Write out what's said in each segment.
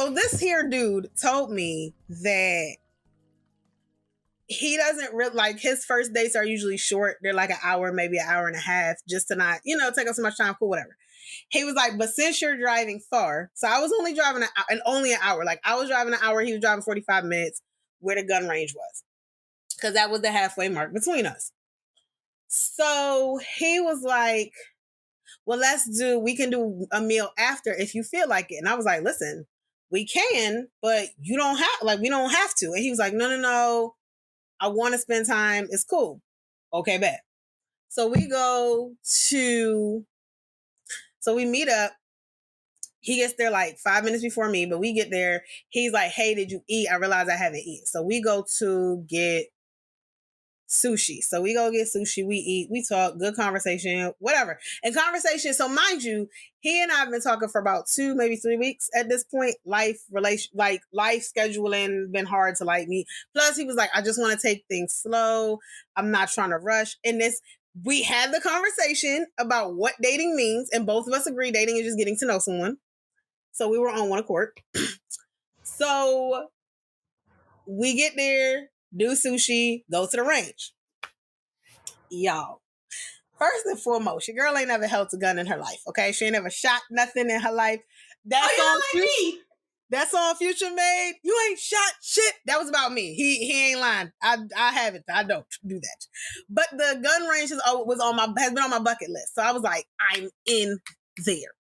So this here dude told me that he doesn't really like his first dates are usually short. They're like an hour, maybe an hour and a half, just to not, take up so much time. Cool, whatever. He was like, but since you're driving far, so I was only driving only an hour. Like I was driving an hour, he was driving 45 minutes where the gun range was. Because that was the halfway mark between us. So he was like, well, we can do a meal after if you feel like it. And I was like, listen, we can, but we don't have to. And he was like, no. I want to spend time. It's cool. Okay, bet. So we meet up. He gets there like 5 minutes before me, but we get there. He's like, hey, did you eat? I realize I haven't eaten. So we go to get sushi. So we go get sushi, we eat, we talk, good conversation, whatever. And conversation, so mind you, he and I have been talking for about 2, maybe 3 weeks at this point. Life scheduling been hard to meet. Plus he was like, I just want to take things slow. I'm not trying to rush. And we had the conversation about what dating means, and both of us agree dating is just getting to know someone. So we were on one accord. So we get there, do sushi, go to the range. Y'all, first and foremost, your girl ain't never held a gun in her life, okay? She ain't never shot nothing in her life. That's on Future Made. You ain't shot shit. That was about me. He ain't lying. I haven't. I don't do that. But the gun range has been on my bucket list. So I was like, I'm in there.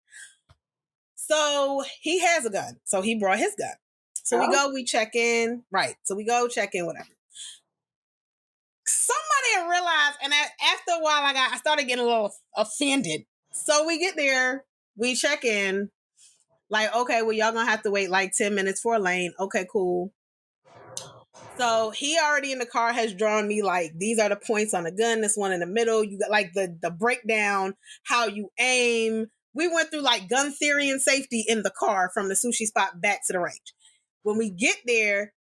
So he has a gun. So he brought his gun. So we check in. Right. So we go check in, whatever. Somebody realized, and after a while, I started getting a little offended. So we get there, we check in, like, okay, well, y'all gonna have to wait like 10 minutes for a lane. Okay, cool. So he already in the car has drawn me like, these are the points on the gun, this one in the middle. You got like the breakdown, how you aim. We went through like gun theory and safety in the car from the sushi spot back to the range. When we get there,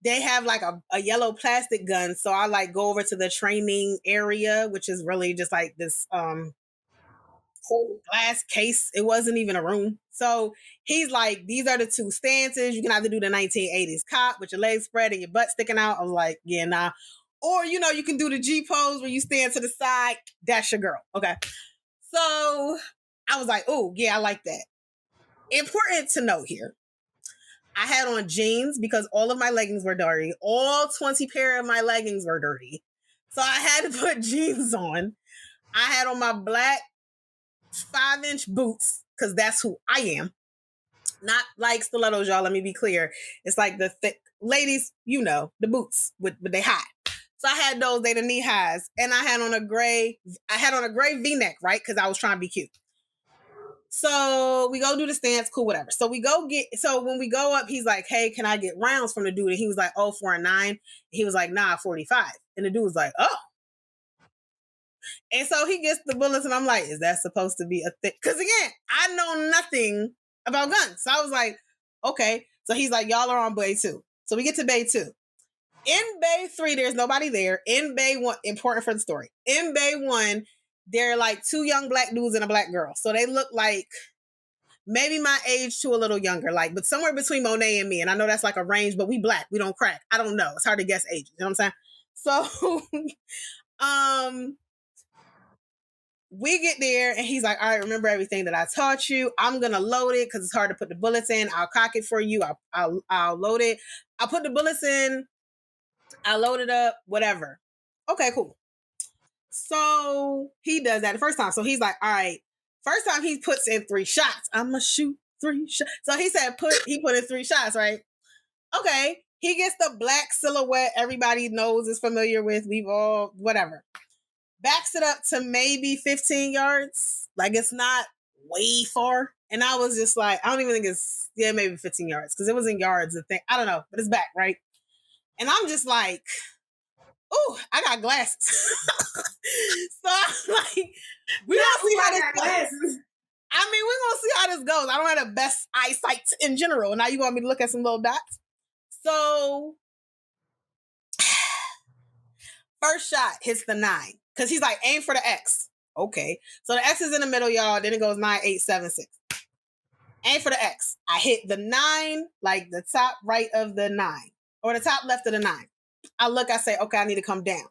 they have like a yellow plastic gun. So I like go over to the training area, which is really just like this whole glass case. It wasn't even a room. So he's like, these are the 2 stances. You can either do the 1980s cop with your legs spread and your butt sticking out. I was like, yeah, nah. Or, you can do the G pose where you stand to the side. That's your girl. Okay. So I was like, oh, yeah, I like that. Important to note here. I had on jeans because all of my leggings were dirty. All 20 pair of my leggings were dirty. So I had to put jeans on. I had on my black 5-inch boots because that's who I am. Not like stilettos, y'all. Let me be clear. It's like the thick ladies, the boots with they high. So I had those, they the knee highs. And I had on a gray V-neck, right? Because I was trying to be cute. So we go do the stance, cool, whatever. So when we go up, he's like, hey, can I get rounds from the dude? And he was like, oh, 4 and 9. He was like, nah, 45. And the dude was like, oh. And so he gets the bullets and I'm like, is that supposed to be a thing? Because again, I know nothing about guns. So I was like, okay. So he's like, y'all are on bay 2. So we get to bay 2. In bay 3, there's nobody there. In bay 1, important for the story. In bay 1, they're like 2 young black dudes and a black girl. So they look like maybe my age to a little younger, but somewhere between Monet and me. And I know that's like a range, but we black, we don't crack. I don't know. It's hard to guess ages. You know what I'm saying? So, we get there and he's like, all right, remember everything that I taught you. I'm going to load it because it's hard to put the bullets in. I'll cock it for you. I'll load it. I'll put the bullets in. I load it up, whatever. Okay, cool. So he does that the first time. So he's like, all right, first time he puts in 3 shots. I'm going to shoot 3 shots. So he said, he put in 3 shots, right? Okay. He gets the black silhouette everybody knows, is familiar with. We've all, whatever. Backs it up to maybe 15 yards. Like it's not way far. And I was just like, I don't even think it's, maybe 15 yards. Because it was in yards, the thing. I don't know. But it's back, right? And I'm just like, oh, I got glasses. So I'm like, we're going to see how this goes. I mean, we're going to see how this goes. I don't have the best eyesight in general. Now you want me to look at some little dots? So first shot hits the 9. Because he's like, aim for the X. Okay. So the X is in the middle, y'all. Then it goes 9, 8, 7, 6. Aim for the X. I hit the 9, like the top right of the 9, or the top left of the 9. I look, I say, okay, I need to come down.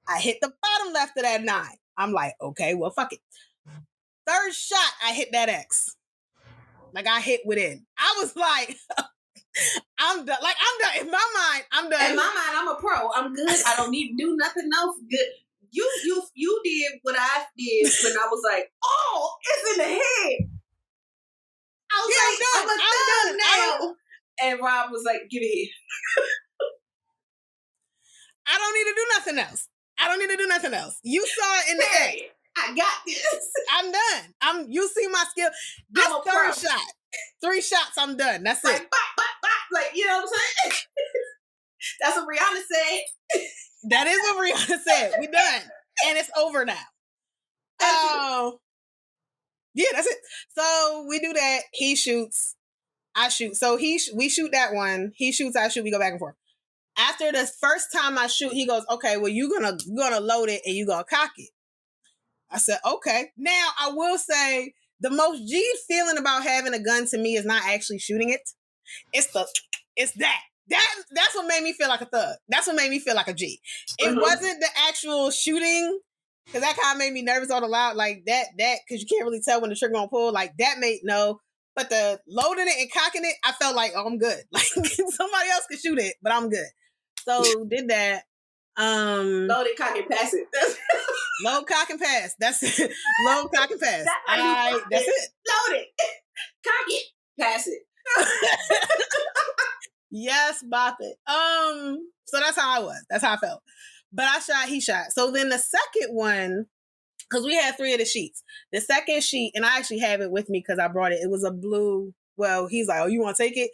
I hit the bottom left of that 9. I'm like, okay, well, fuck it. Third shot, I hit that X. Like, I hit within. I was like, I'm done. Like, I'm done. In my mind, I'm done. In my mind, I'm a pro. I'm good. I don't need to do nothing else. Good. You did what I did when I was like, oh, it's in the head. I was I'm done now. And Rob was like, give it here. I don't need to do nothing else. I don't need to do nothing else. You saw it in the air. I got this. I'm done. You see my skill. This third shot. 3 shots, I'm done. That's like, it. Bop, bop, bop. Like, you know what I'm saying? That's what Rihanna said. That is what Rihanna said. We done. And it's over now. Oh. Yeah, that's it. So we do that. He shoots. I shoot. So we shoot that one. He shoots, I shoot. We go back and forth. After the first time I shoot, he goes, okay, well, you're gonna load it and you're gonna cock it. I said, okay. Now, I will say, the most G feeling about having a gun to me is not actually shooting it. It's that. That's what made me feel like a thug. That's what made me feel like a G. It wasn't the actual shooting, because that kind of made me nervous all aloud. Like that, because you can't really tell when the trigger gonna pull. Like that made no. But the loading it and cocking it, I felt like, oh, I'm good. Like somebody else could shoot it, but I'm good. So did that. Load it, cock it, pass it. Load, cock, and pass. That's it. Load, cock, and pass. That's it. Load it, cock it, pass it. Yes, bop it. So that's how I was. That's how I felt. But I shot, he shot. So then the second one, because we had 3 of the sheets. The second sheet, and I actually have it with me because I brought it. It was a blue. Well, he's like, oh, you want to take it?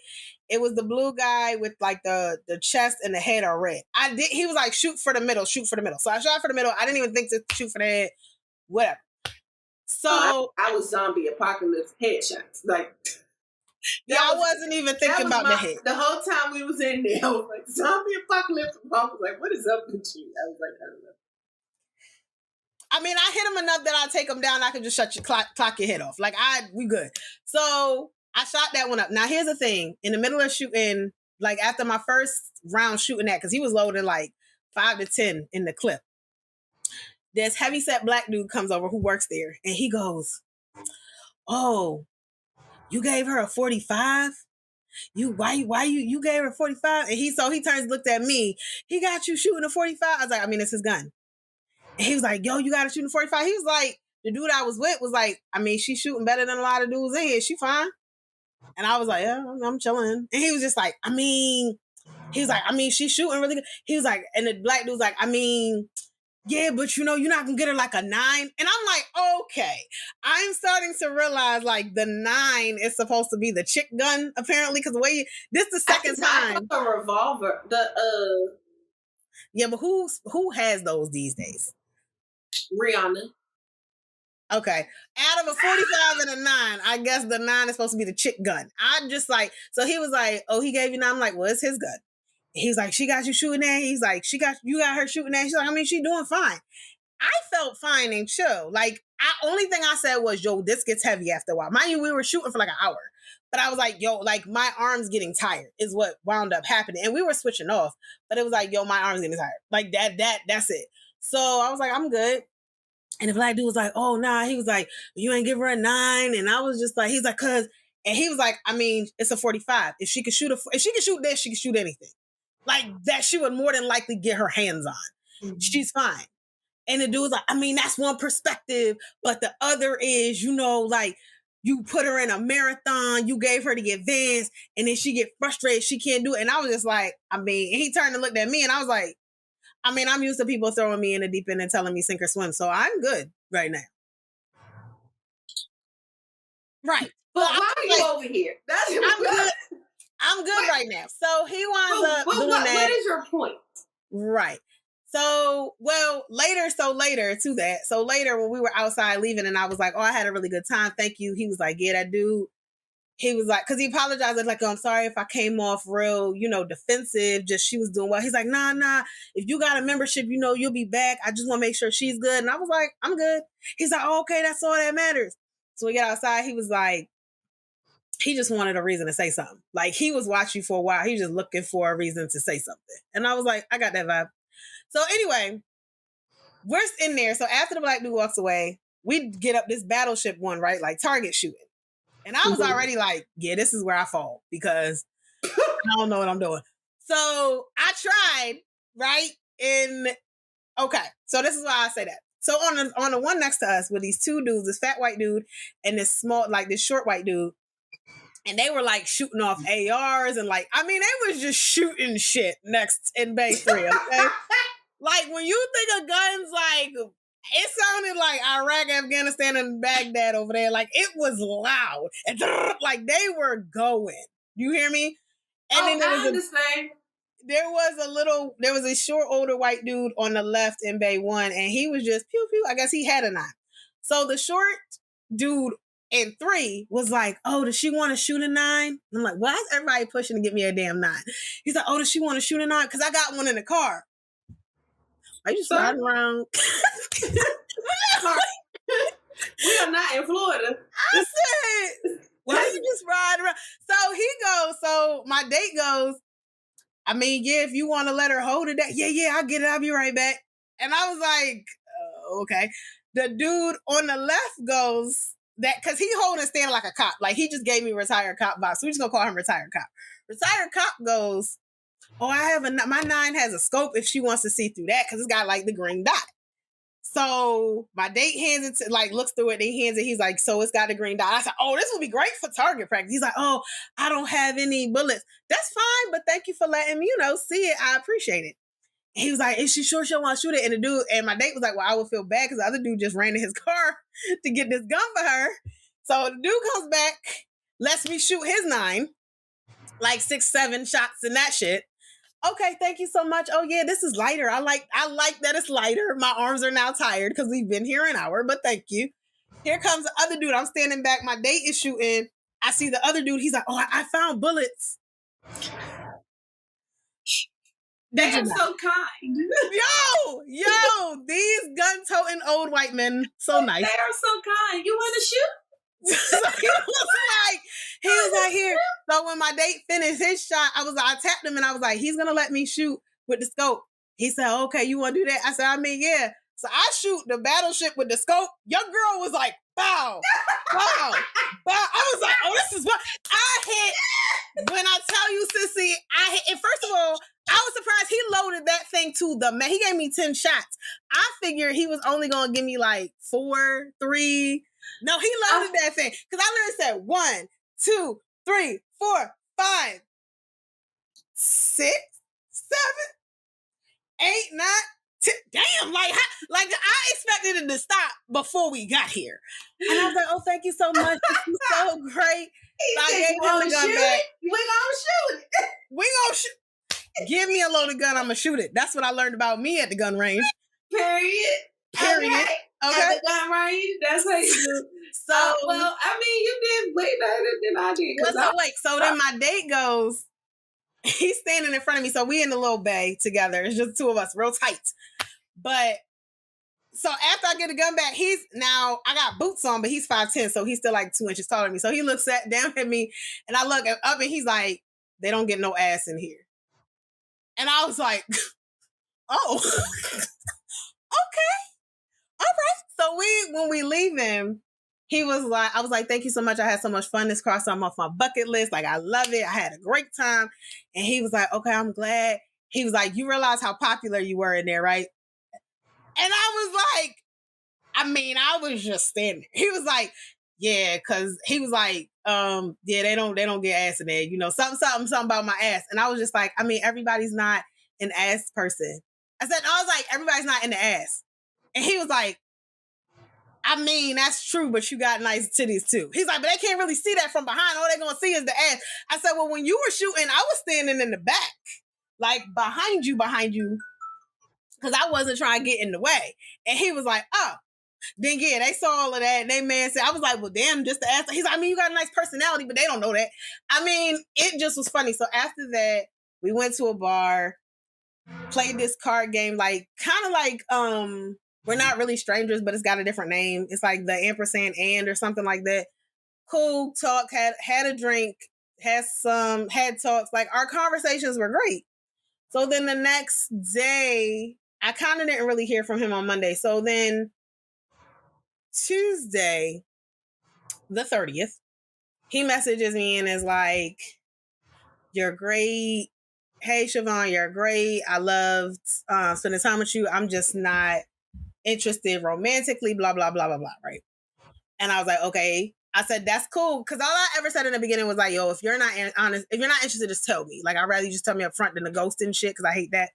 It was the blue guy with like the chest and the head are red. He was like, shoot for the middle. So I shot for the middle. I didn't even think to shoot for the head. Whatever. So I was zombie apocalypse headshots. Like, yeah, I wasn't even thinking about the head. The whole time we was in there, I was like, zombie apocalypse. Mom was like, what is up with you? I was like, I don't know. I mean, I hit him enough that I'll take him down. I can just clock your head off. Like, we good. So I shot that one up. Now, here's the thing. In the middle of shooting, like after my first round shooting that, because he was loading like 5 to 10 in the clip, this heavyset black dude comes over who works there, and he goes, oh, you gave her a 45? Why you gave her a 45? And he turns, looked at me. He got you shooting a 45? I was like, I mean, it's his gun. And he was like, yo, you got to shoot a 45? He was like, the dude I was with was like, I mean, she's shooting better than a lot of dudes in here. She fine. And I was like, yeah, I'm chilling. And he was just like, she's shooting really good. He was like, and the black dude was like, I mean, yeah, but you're not going to get her like a 9. And I'm like, okay. I'm starting to realize like the 9 is supposed to be the chick gun, apparently, because the way this the second time. A revolver. Yeah, but who has those these days? Rihanna. Okay. Out of a 45 and a 9, I guess the 9 is supposed to be the chick gun. I just like, so he was like, oh, he gave you 9. I'm like, well, it's his gun. He's like, she got you shooting that. He's like, you got her shooting that. She's like, I mean, she doing fine. I felt fine and chill. Like, only thing I said was, yo, this gets heavy after a while. Mind you, we were shooting for like an hour. But I was like, yo, like my arms getting tired is what wound up happening. And we were switching off. But it was like, yo, my arms getting tired. Like that's it. So I was like, I'm good. And the black dude was like, oh, nah. He was like, you ain't give her a 9. And I was just like, he's like, cause, and he was like, I mean, it's a 45. If she could shoot this, she could shoot anything. Like that she would more than likely get her hands on. Mm-hmm. She's fine. And the dude was like, I mean, that's one perspective. But the other is, like you put her in a marathon, you gave her the advance, and then she get frustrated, she can't do it. And I was just like, I mean, and he turned and looked at me and I was like, I mean, I'm used to people throwing me in the deep end and telling me sink or swim. So I'm good right now. Right. But why are you over here? I'm good right now. So he winds up doing that. What is your point? Right. So, later to that. So later when we were outside leaving and I was like, oh, I had a really good time. Thank you. He was like, yeah, that dude. He was like, because he apologized. Like, oh, I'm sorry if I came off real, defensive. Just she was doing well. He's like, nah. If you got a membership, you'll be back. I just want to make sure she's good. And I was like, I'm good. He's like, oh, okay, that's all that matters. So we get outside. He was like, he just wanted a reason to say something. Like, he was watching for a while. He was just looking for a reason to say something. And I was like, I got that vibe. So anyway, we're in there. So after the black dude walks away, we get up this battleship one, right? Like target shooting. And I was already like, yeah, this is where I fall because I don't know what I'm doing. So I tried, right? Okay, so this is why I say that. So on the one next to us were these two dudes, this fat white dude and this small, like this short white dude. And they were like shooting off ARs and like, I mean, they was just shooting shit next in Bay 3, okay? Like, when you think of guns, like, it sounded like Iraq, Afghanistan, and Baghdad over there. Like, it was loud. And like, they were going. You hear me? And then I understand. There was a short, older white dude on the left in Bay 1, and he was just pew, pew. I guess he had a 9. So the short dude in 3 was like, oh, does she want to shoot a 9? I'm like, why is everybody pushing to get me a damn 9? He's like, oh, does she want to shoot a 9? Because I got one in the car. Are you just riding around? We are not in Florida. I said, why you just ride around? So my date goes, I mean, yeah, if you want to let her hold it, yeah, I'll get it. I'll be right back. And I was like, okay. The dude on the left goes, that because he holding standing like a cop. Like, he just gave me retired cop box. So we're just going to call him retired cop. Retired cop goes, oh, my 9 has a scope if she wants to see through that because it's got like the green dot. So my date hands it to, like, looks through it, and he hands it. He's like, so it's got a green dot. I said, oh, this will be great for target practice. He's like, oh, I don't have any bullets. That's fine, but thank you for letting me, see it. I appreciate it. He was like, is she sure she'll want to shoot it? And my date was like, well, I would feel bad because the other dude just ran in his car to get this gun for her. So the dude comes back, lets me shoot his 9, like 6, 7 shots and that shit. Okay, thank you so much. Oh yeah, this is lighter. I like that it's lighter. My arms are now tired because we've been here an hour, but thank you. Here comes the other dude. I'm standing back. My date is shooting. I see the other dude. He's like, oh, I found bullets. They are so kind. Yo, these gun-toting old white men, so nice. They are so kind. You want to shoot? So he was like, here. So when my date finished his shot, I tapped him and I was like, he's gonna let me shoot with the scope. He said, okay, you want to do that? I said, I mean, yeah. So I shoot the battleship with the scope. Your girl was like, bow, bow, bow. I was like, oh, this is what I hit. When I tell you, sissy, I hit. And first of all, I was surprised he loaded that thing to the man. He gave me 10 shots. I figured he was only gonna give me like 4, 3. No, he loaded that thing. Because I literally said 1, 2, 3, 4, 5, 6, 7, 8, 9, 10. Damn, like I expected it to stop before we got here. And I was like, oh, thank you so much. This is so great. I gave him the gun back. We gonna shoot it. We gonna shoot. Give me a loaded gun, I'm gonna shoot it. That's what I learned about me at the gun range. Period. Okay. At the gun range, that's how you do. So, well, I mean, you did way better than I did. So then my date goes, he's standing in front of me. So we in the little bay together. It's just the 2 of us, real tight. But so after I get the gun back, I got boots on, but he's 5'10", so he's still like 2 inches taller than me. So he looks down at me, and I look up, and he's like, they don't get no ass in here. And I was like, oh, okay. All right. So when we leave him, I was like, thank you so much. I had so much fun. This crossed off my bucket list. Like, I love it. I had a great time. And he was like, okay, I'm glad. He was like, you realize how popular you were in there, right? And I was like, I mean, I was just standing. He was like, yeah, because he was like, yeah, they don't get ass in there. Something about my ass. And I was just like, I mean, everybody's not an ass person. I was like, everybody's not in the ass. And he was like, I mean, that's true, but you got nice titties too. He's like, but they can't really see that from behind. All they're going to see is the ass. I said, well, when you were shooting, I was standing in the back, like behind you, because I wasn't trying to get in the way. And he was like, oh. Then, yeah, they saw all of that, and they man said, I was like, well, damn, just the ass. He's like, I mean, you got a nice personality, but they don't know that. I mean, it just was funny. So after that, we went to a bar, played this card game, like, kind of like, we're not really strangers, but it's got a different name. It's like the ampersand and or something like that. cool, talk, had a drink, had talks. Like, our conversations were great. So then the next day, I kind of didn't really hear from him on Monday. So then Tuesday, the 30th, he messages me and is like, "You're great. Hey, Siobhan, you're great. I loved spending time with you. I'm just not interested romantically, blah, blah, blah, blah, blah." Right. And I was like, okay. I said, that's cool. Because all I ever said in the beginning was like, yo, if you're not honest, if you're not interested, just tell me. Like, I'd rather you just tell me up front than the ghosting shit, because I hate that.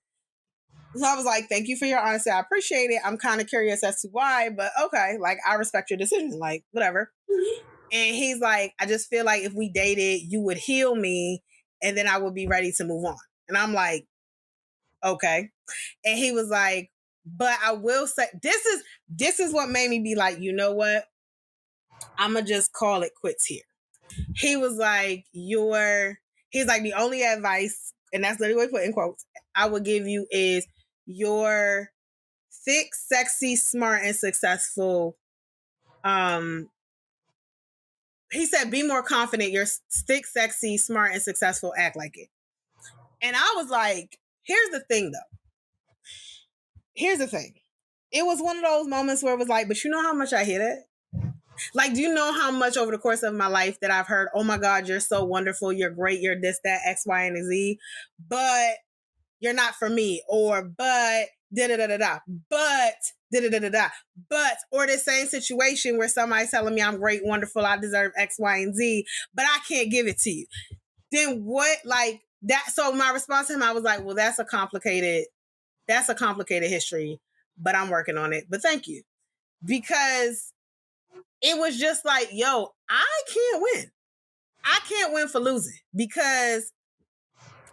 So I was like, thank you for your honesty. I appreciate it. I'm kind of curious as to why, but okay. Like, I respect your decision. Like, whatever. And he's like, I just feel like if we dated, you would heal me and then I would be ready to move on. And I'm like, okay. And he was like, but I will say, this is what made me be like, you know what? I'm going to just call it quits here. He was like, he's like, the only advice, and that's literally what he put in quotes, I would give you is you're thick, sexy, smart, and successful. He said, be more confident. You're thick, sexy, smart, and successful. Act like it. And I was like, here's the thing, though. Here's the thing. It was one of those moments where it was like, but you know how much I hear that? Like, do you know how much over the course of my life that I've heard, oh my God, you're so wonderful, you're great, you're this, that, X, Y, and Z, but you're not for me, or but da-da-da-da-da, but da-da-da-da-da, but, or the same situation where somebody's telling me I'm great, wonderful, I deserve X, Y, and Z, but I can't give it to you. Then what, like, that, so my response to him, I was like, well, that's a complicated history, but I'm working on it, but thank you. Because it was just like, yo, I can't win. I can't win for losing because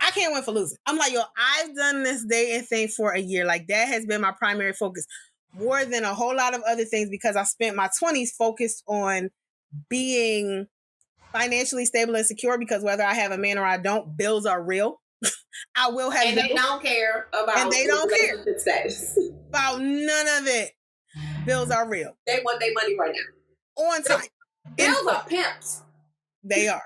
I can't win for losing. I'm like, yo, I've done this dating thing for a year. Like, that has been my primary focus more than a whole lot of other things, because I spent my 20s focused on being financially stable and secure, because whether I have a man or I don't, bills are real. I will have and bills. They don't care about and they don't care status. about none of it. Bills are real. They want their money right now. On time. Bills are pimps. They are.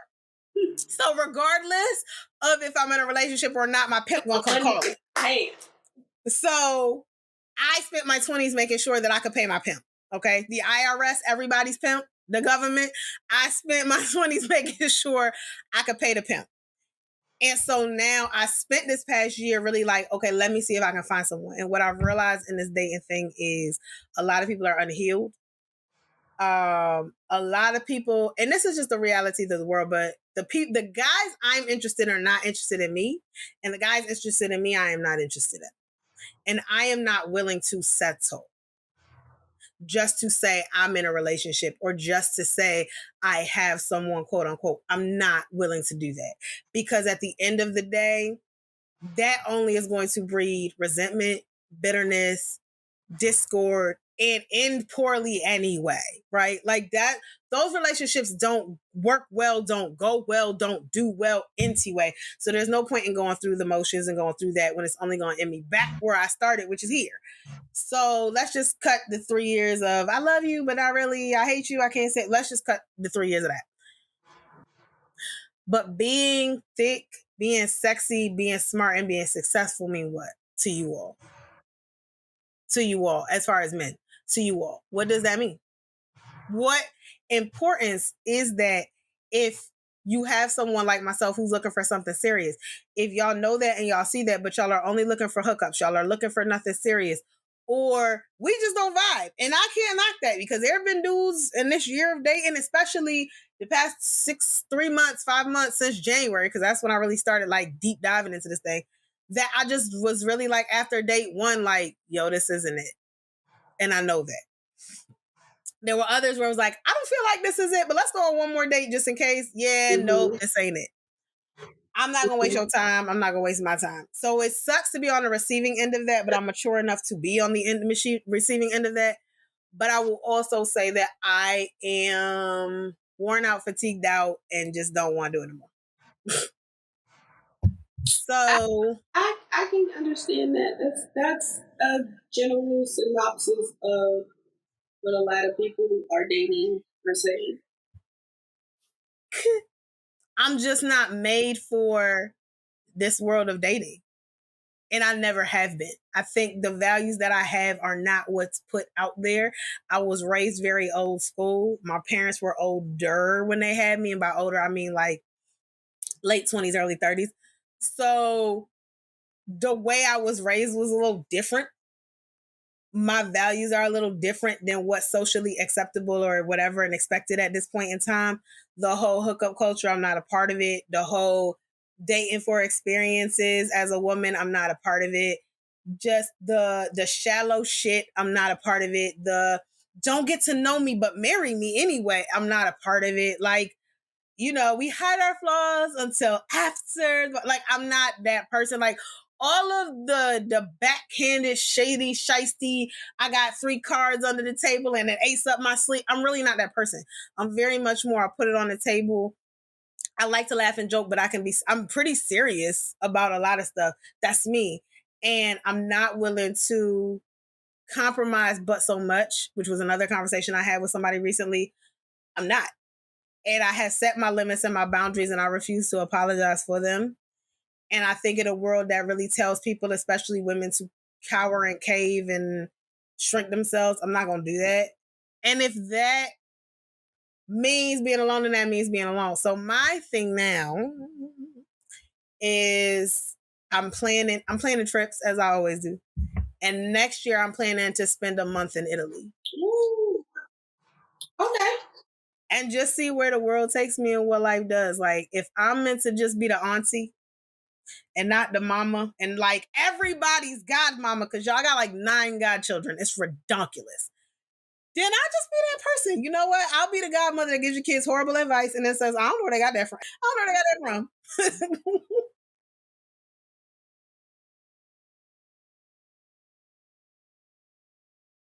So regardless of if I'm in a relationship or not, my pimp won't come call me. Hey. So I spent my 20s making sure that I could pay my pimp. Okay. The IRS, everybody's pimp, the government. I spent my 20s making sure I could pay the pimp. And so now I spent this past year really like, okay, let me see if I can find someone. And what I've realized in this dating thing is a lot of people are unhealed. A lot of people, and this is just the reality of the world, but the guys I'm interested in are not interested in me, and the guys interested in me, I am not interested in. And I am not willing to settle just to say I'm in a relationship, or just to say I have someone, quote unquote. I'm not willing to do that, because at the end of the day, that only is going to breed resentment, bitterness, discord, and end poorly anyway, right? Like that, those relationships don't work well, don't go well, don't do well anyway. So there's no point in going through the motions and going through that when it's only going to end me back where I started, which is here. So let's just cut the 3 years of I love you, but not really, I hate you, I can't say, let's just cut the 3 years of that. But being thick, being sexy, being smart, and being successful mean what to you all? To you all, as far as men, to you all. What does that mean? What importance is that if you have someone like myself who's looking for something serious? If y'all know that and y'all see that, but y'all are only looking for hookups, y'all are looking for nothing serious, or we just don't vibe. And I can't knock that, because there have been dudes in this year of dating, especially the past 3 months, 5 months since January, because that's when I really started like deep diving into this thing, that I just was really like, after date 1, like, yo, this isn't it. And I know that. There were others where I was like, I don't feel like this is it, but let's go on one more date just in case. Yeah, no, this ain't it. I'm not going to waste your time. I'm not going to waste my time. So it sucks to be on the receiving end of that, but I'm mature enough to be on the receiving end of that. But I will also say that I am worn out, fatigued out, and just don't want to do it anymore. So I can understand that. That's a general synopsis of what a lot of people are dating are saying. I'm just not made for this world of dating. And I never have been. I think the values that I have are not what's put out there. I was raised very old school. My parents were older when they had me. And by older, I mean like late 20s, early 30s. So the way I was raised was a little different. My values are a little different than what's socially acceptable or whatever and expected at this point in time. The whole hookup culture, I'm not a part of it. The whole dating for experiences as a woman, I'm not a part of it. Just the shallow shit, I'm not a part of it. The don't get to know me but marry me anyway, I'm not a part of it. Like, you know, we hide our flaws until after. Like, I'm not that person. Like, all of the backhanded, shady, shisty, I got 3 cards under the table and an ace up my sleeve. I'm really not that person. I'm very much more, I put it on the table. I like to laugh and joke, but I'm pretty serious about a lot of stuff. That's me. And I'm not willing to compromise but so much, which was another conversation I had with somebody recently. I'm not. And I have set my limits and my boundaries, and I refuse to apologize for them. And I think in a world that really tells people, especially women, to cower and cave and shrink themselves, I'm not going to do that. And if that means being alone, then that means being alone. So my thing now is I'm planning trips as I always do. And next year I'm planning to spend a month in Italy. Ooh. Okay. And just see where the world takes me and what life does. Like, if I'm meant to just be the auntie and not the mama, and like everybody's godmama, because y'all got like 9 godchildren, it's ridiculous. Then I'll just be that person. You know what? I'll be the godmother that gives your kids horrible advice and then says, I don't know where they got that from. I don't know where they got that from.